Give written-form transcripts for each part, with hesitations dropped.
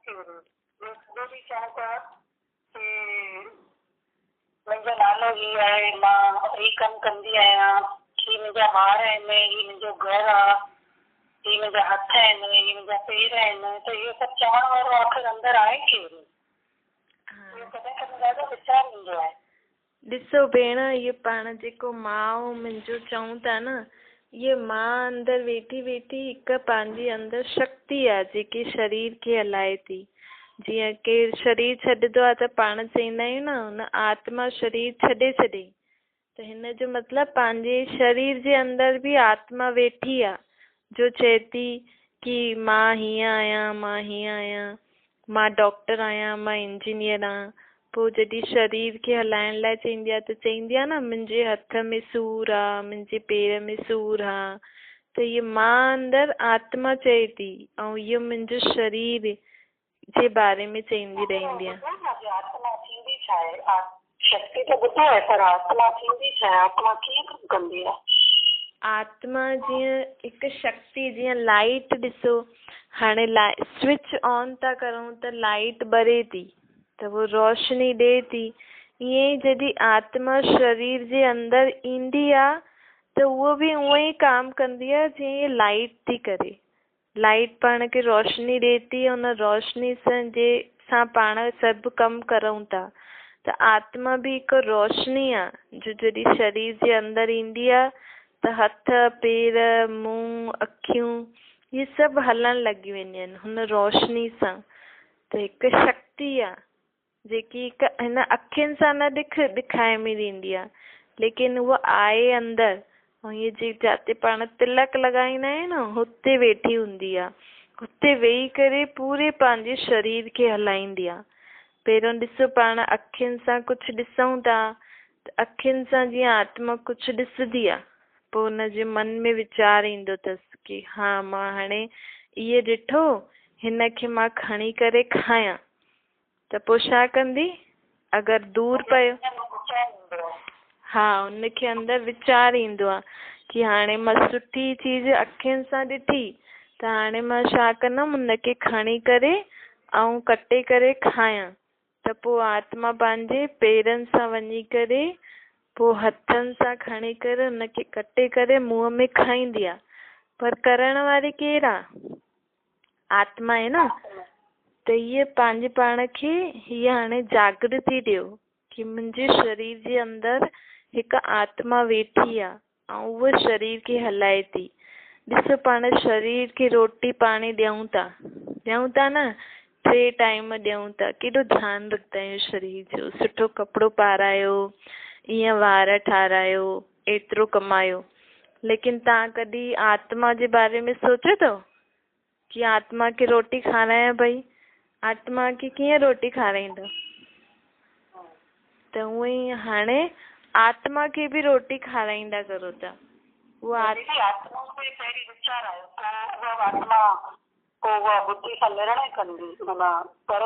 ॿियो बि चऊं था की मुंहिंजो नालो ही आहे, मां ही कमु कंदी आहियां, ही मुंहिंजा ॿार आहिनि, ही मुंहिंजो घरु आहे, ही मुंहिंजा हथ आहिनि, ही मुंहिंजा पेर आहिनि, त इहो सभु चवण वारो आख़िर अंदरि आहे केरु? इहो कॾहिं कॾहिं ॾाढो वीचार ईंदो आहे। ॾिसो भेण, इहो पाण जेको मां मुंहिंजो चऊं था न, इहे मां अंदरि वेठी वेठी हिकु पंहिंजी अंदरि शक्ति आहे जेकी शरीर खे हलाए थी। जीअं केरु शरीर छॾंदो आहे त पाण चवंदा आहियूं न हुन आत्मा शरीर छॾे छॾे, त हिन जो मतिलबु पंहिंजे शरीर जे अंदरि बि आत्मा वेठी आहे जो चए थी की मां हीअं आहियां, मां हीअं आहियां, मां डॉक्टर आहियां, मां इंजीनियर आहियां। पोइ जॾहिं शरीर खे हलाइण लाइ चवंदी आहे त चवंदी आहे न मुंहिंजे हथ में सूरु आहे, मुंहिंजे पेर में सूरु आहे, त इहे मां अंदरि आत्मा चए थी ऐं इहो मुंहिंजो शरीर जे बारे में चवंदी रहंदी आहे। आत्मा थींदी छा आहे? शक्ति त ॿुधो आहे, पर आत्मा थींदी छा आहे? आत्मा कीअं कमु कंदी आहे? आत्मा जीअं हिकु शक्ति, जीअं लाइट ॾिसो, हाणे स्विच ऑन था करूं त लाइट ॿरे थी त वो रोशनी ॾे थी। ईअं ई जॾहिं आत्मा शरीर जे अंदरि ईंदी आहे त उहो बि उहो ई काम कंदी आहे जीअं लाइट थी करे। लाइट पाण खे रोशनी ॾे थी, उन रोशनी सां पाण सभु कमु करूं था। त आत्मा बि हिकु रोशनी आहे जो जॾहिं शरीर जे अंदरि ईंदी आहे त हथ पेर मुंहुं अखियूं इहे सभु हलणु लॻी वेंदियूं आहिनि हुन रोशनी सां। त हिकु शक्ति आहे जेकी हिकु हिन अखियुनि सां न ॾेखाए में ॾींदी आहे, लेकिन उहा आहे अंदरि। ऐं हीअ जिते पाण तिलक लॻाईंदा आहियूं न हुते वेठी हूंदी आहे, हुते वेही करे पूरे पंहिंजे शरीर खे हलाईंदी आहे। पहिरियों ॾिसो पाण अखियुनि सां कुझु ॾिसूं था त अखियुनि सां जीअं आत्मा कुझु ॾिसंदी आहे, पोइ हुनजे मन में वीचार ईंदो अथसि की हा मां हाणे इहे ॾिठो, हिन खे मां खणी करे खायां, त पोइ छा कंदी? अगरि दूरि पियो, हा हुनखे अंदरि वीचार ईंदो आहे की हाणे मां सुठी चीज़ अखियुनि सां ॾिठी त हाणे मां छा कंदमि, हुनखे खणी करे ऐं कटे करे खायां। त पोइ आत्मा पंहिंजे पेरनि सां वञी करे पोइ हथनि सां खणी करे हुनखे कटे करे मुंहं में खाईंदी आहे। पर करण वारी केरु आहे? आत्मा आहे न। त इहे पंहिंजे पाण खे हीअ हाणे जागृति ॾियो की मुंहिंजे शरीर जे अंदरि हिकु आत्मा वेठी आहे ऐं उहा शरीर खे हलाए थी। ॾिसो पाण शरीर खे रोटी पाणी ॾियूं था न, 3 टाइम ॾियूं था, केॾो ध्यानु रखंदा आहियूं शरीर जो, सुठो कपिड़ो पारायो, ईअं वार ठारायो, एतिरो कमायो। लेकिन तव्हां कॾहिं आत्मा जे बारे में सोचियो अथव कि आत्मा खे रोटी खारायां भई? आत्मा खे कीअं रोटी खाराईंदो? त उअं ई हाणे आत्मा खे बि रोटी खाराईंदा करो था। उहा आत्मा खे पहिरीं वीचार आयो, पोइ उहा आत्मा पोइ उहा बुद्धि सां निर्णय कंदी, पर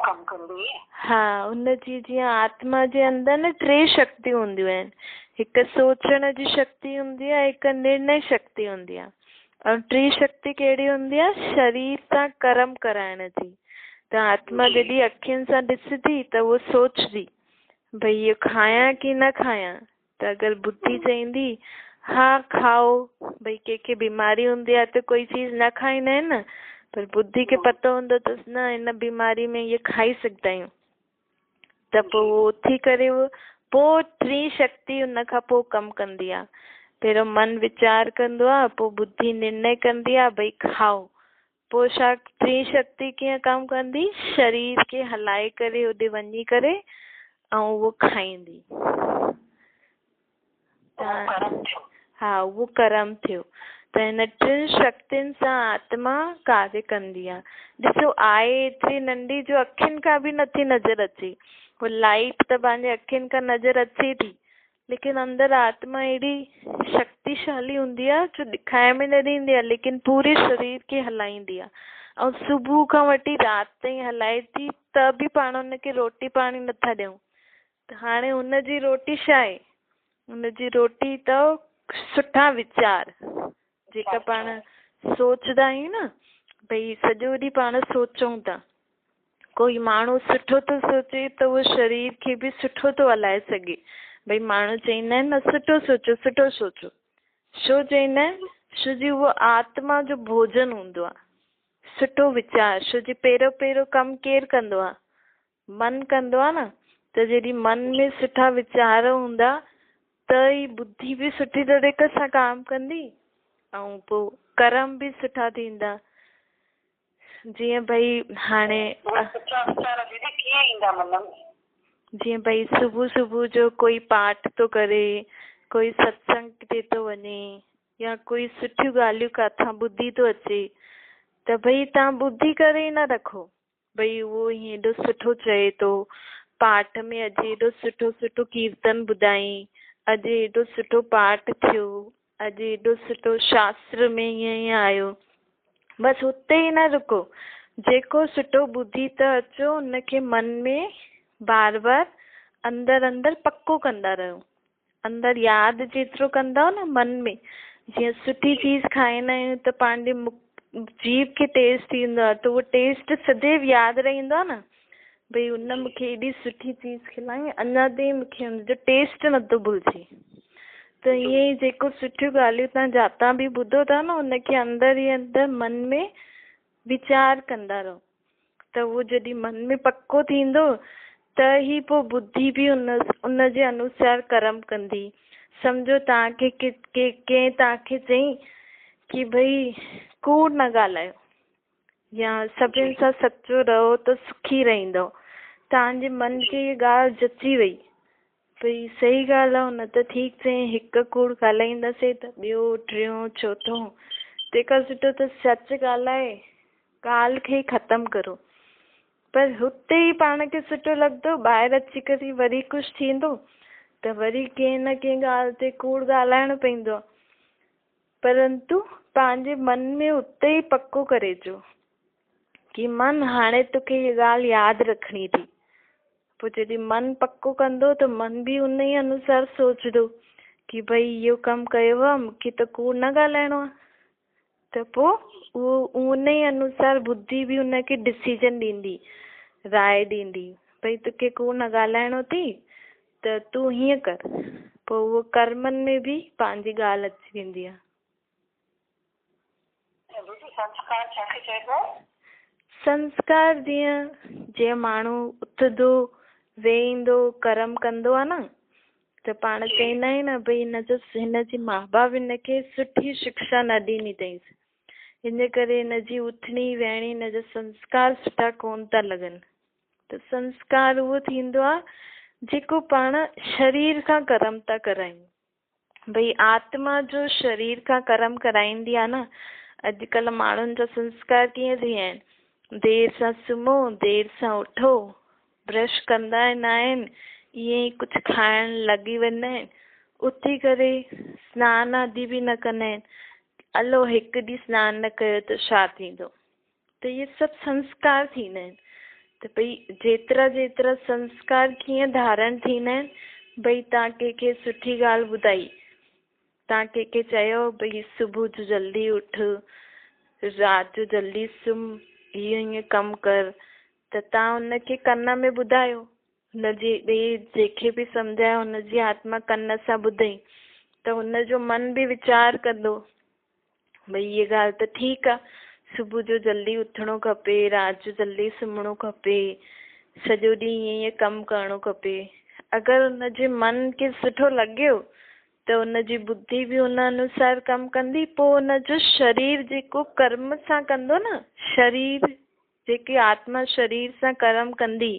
कमु कंदी। हा, उनजी जीअं आत्मा जे अंदरि न 3 शक्तियूं हूंदियूं आहिनि। हिकु सोचण जी शक्ति हूंदी आहे, हिकु निर्णय शक्ति हूंदी आहे, ऐं 3 शक्ति कहिड़ी हूंदी आहे? शरीर सां कर्म कराइण जी। त आत्मा जॾहिं अखियुनि सां ॾिसंदी त उहो सोचदी भई इहो खायां की न खायां। त अगरि बुद्धि चईंदी हा खाओ, भई कंहिंखे बीमारी हूंदी आहे त कोई चीज़ न खाईंदा आहिनि न, पर बुद्धि खे पतो हूंदो अथसि न हिन बीमारी में इहे खाई सघंदा आहियूं, त पोइ उहो उथी करे पोइ 3 शक्ति उन खां पोइ कमु कंदी आहे। पहिरियों मन वीचार कंदो आहे, पोइ बुद्धि निर्णय कंदी आहे भई खाओ, पोइ छा 3 शक्ति कीअं कमु कंदी? शरीर खे हलाए करे होॾे वञी करे ऐं उहो खाईंदी। हा, उहो कर्म थियो। त हिन 3 शक्तियुनि सां आत्मा कार्य कंदी आहे। ॾिसो आहे एतिरी नंढी जो अखियुनि खां बि नथी नज़र अचे, पोइ लाइट त पंहिंजे अखियुनि खां नज़र अचे थी, लेकिन अंदरि आत्मा एॾी शक्तिशाली हूंदी आहे जो ॾेखाए में न ॾींदी आहे, लेकिन पूरे शरीर खे हलाईंदी आहे। ऐं सुबुह खां वठी राति ताईं हलाए थी, त बि पाण हुनखे रोटी पाणी नथा ॾियूं। त हाणे हुनजी रोटी छा आहे? हुनजी रोटी अथव सुठा वीचार, जेका पाण सोचंदा आहियूं न, भई सॼो ॾींहुं पाण सोचूं था, कोई माण्हू सुठो थो सोचे त उहो शरीर खे बि सुठो थो हलाए सघे। भई माण्हू चवंदा आहिनि न सुठो सोचो सुठो सोचो, छो चवंदा आहिनि? छो जी उहो आत्मा जो भोजन हूंदो आहे, सुठो वीचार। छो जी पहिरियों पहिरियों कमु केरु कंदो आहे? मन कंदो आहे न। त जॾहिं मन में सुठा वीचार हूंदा त ई बुद्धि बि सुठी तरीक़े सां काम कंदी ऐं पोइ कर्म बि सुठा थींदा। जीअं भई हाणे जीअं भई सुबुह सुबुह जो कोई पाठ थो करे, कोई सत्संग ते थो वञे, या कोई सुठियूं ॻाल्हियूं किथां ॿुधी थो अचे, त भई तव्हां ॿुधी करे ई न रखो भई उहो हीअं एॾो सुठो चए थो, पाठ में अॼु एॾो सुठो सुठो कीर्तन ॿुधाई, अॼु एॾो सुठो पाठ थियो, अॼु एॾो सुठो शास्त्र में ईअं ईअं आयो। बसि हुते ई न रुको, जेको सुठो ॿुधी त अचो उनखे मन में बार बार अंदरि अंदरि पको कंदा रहो। अंदरि यादि जेतिरो कंदव न मन में, जीअं सुठी चीज़ खाईंदा आहियूं त पंहिंजे जीभ खे टेस्ट ईंदो आहे, त उहो टेस्ट सदैव यादि रहंदो आहे न। भई उन मूंखे एॾी सुठी चीज़ खिलाई, अञा ताईं मूंखे हुनजो टेस्ट नथो भुलिजे। त ईअं ई जेको सुठियूं ॻाल्हियूं तव्हां जातां बि ॿुधो था न, उनखे अंदरि ई अंदरि मन में वीचार कंदा रहो, त उहो जॾहिं मन में पको थींदो त ई पोइ बुद्धि बि उन जे अनुसार कर्म कंदी। सम्झो तव्हांखे कंहिं तव्हांखे चई कि भई कूड़ न ॻाल्हायो या सभिनि सां सचो रहो त सुखी रहंदव, तव्हांजे मन खे इहा ॻाल्हि जची वई भई सही ॻाल्हि आहे, हुन त ठीकु चई, हिकु कूड़ ॻाल्हाईंदासीं त ॿियो टियों चौथों, तंहिंखां सुठो त सच ॻाल्हाए ॻाल्हि खे ई ख़तमु करो। पर हुते ई पाण खे सुठो लॻंदो, ॿाहिरि अची करे वरी कुझु थींदो त वरी कंहिं न कंहिं ॻाल्हि ते कूड़ ॻाल्हाइणो पवंदो आहे। परंतु पंहिंजे मन में उते ई पको करे अचो कि मन हाणे तोखे हीअ ॻाल्हि यादि रखणी थी। पोइ जॾहिं मन पको कंदो त मन बि उन ई अनुसार सोचंदो कि भई इहो कमु कयो आहे, मूंखे त कूड़ न ॻाल्हाइणो आहे। त पोइ उहो उन ई अनुसार बुद्धि बि उनखे डिसीजन ॾींदी, राय ॾींदी भई तोखे कूड़ न ॻाल्हाइणो थी त तूं हीअं कर। पोइ उहो कर्मनि में बि पंहिंजी ॻाल्हि अची वेंदी आहे। संस्कार जीअं माण्हू उथंदो वेहींदो कर्म कंदो आहे न, त पाण चवंदा आहियूं न भई हिनजे माउ बाप हिनखे सुठी शिक्षा न ॾिनी अथईंसि, हिन करे हिनजी उथणी वेहणी हिनजा संस्कार सुठा कोन था लॻनि। त संस्कार उहो थींदो आहे जेको पाण शरीर खां कर्म था करायूं। भई आत्मा जो शरीर खां कर्म कराईंदी आहे न। अॼुकल्ह माण्हुनि जा संस्कार कीअं थी विया आहिनि, देरि सां सुम्हो, देरि सां उठो, ब्रश कंदा न आहिनि, ईअं ई कुझु खाइण लॻी वेंदा आहिनि, उथी करे सनानु आदि बि न कंदा आहिनि। हलो हिकु ॾींहुं सनानु न कयो त छा थींदो? त इहे सभु संस्कार थींदा आहिनि। त भई जेतिरा जेतिरा संस्कार कीअं धारण थींदा आहिनि, भई तव्हां कंहिंखे सुठी ॻाल्हि ॿुधाई, तव्हां कंहिंखे चयो भई सुबुह जो जल्दी उठ, राति जो जल्दी सुम्ह, हीअं हीअं कमु कर, त तव्हां हुनखे कन में ॿुधायो, हुनजे ॿिए जंहिंखे बि सम्झायो हुनजी आत्मा कन सां ॿुधई, त हुनजो मन बि वीचार कंदो भई हीअ ॻाल्हि त ठीकु आहे, सुबुह जो जल्दी उथिणो खपे, राति जो जल्दी सुम्हणो खपे, सॼो ॾींहुं ईअं ईअं कमु करणो खपे। अगरि हुनजे मन खे सुठो लॻियो त हुनजी बुद्धि बि हुन अनुसार कमु कंदी। पोइ हुनजो शरीर जेको कर्म सां कंदो न, शरीर जेकी आत्मा शरीर सां कर्म कंदी,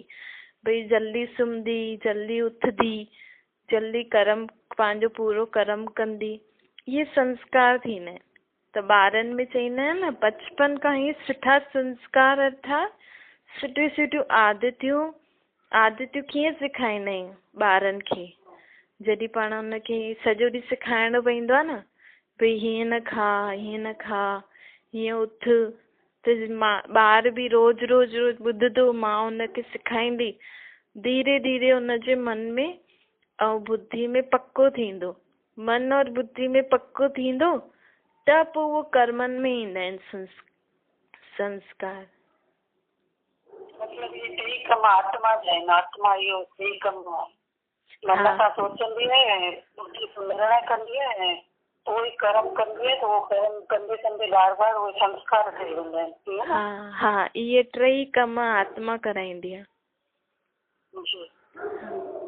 भई जल्दी सुम्हंदी, जल्दी उथंदी, जल्दी कर्म पंहिंजो पूरो कर्म कंदी, इहे संस्कार थींदा आहिनि। त ॿारनि में चवंदा आहिनि न, बचपन खां ई सुठा संस्कार अर्थात सुठियूं सुठियूं आदतियूं कीअं सेखारींदा आहियूं ॿारनि खे? जॾहिं पाण हुनखे सॼो ॾींहुं सेखारिणो पवंदो आहे न, भई हीअं न खा, हीअं न खा, हीअं उथ, त ॿार बि रोज़ रोज़ रोज़ ॿुधंदो, मां हुनखे सेखारींदी, धीरे धीरे हुनजे मन में ऐं बुद्धि में पको थींदो। मन और बुद्धि में पको थींदो त पोइ उहो कर्मनि में ईंदा आहिनि संस्कार। मतलब ये टेई कम आत्मा जो है, आत्मा इहो टेई कम मन सां सोचंदी आहे, बुद्धि सां निर्णय कंदी आहे, उहो ई कर्म कंदी आहे, त उहो कर्म कंदे कंदे बार बार उहे संस्कार ठही वेंदा आहिनि। हाँ हाँ, इहे टई कम आत्मा कराईंदी आहे। जी।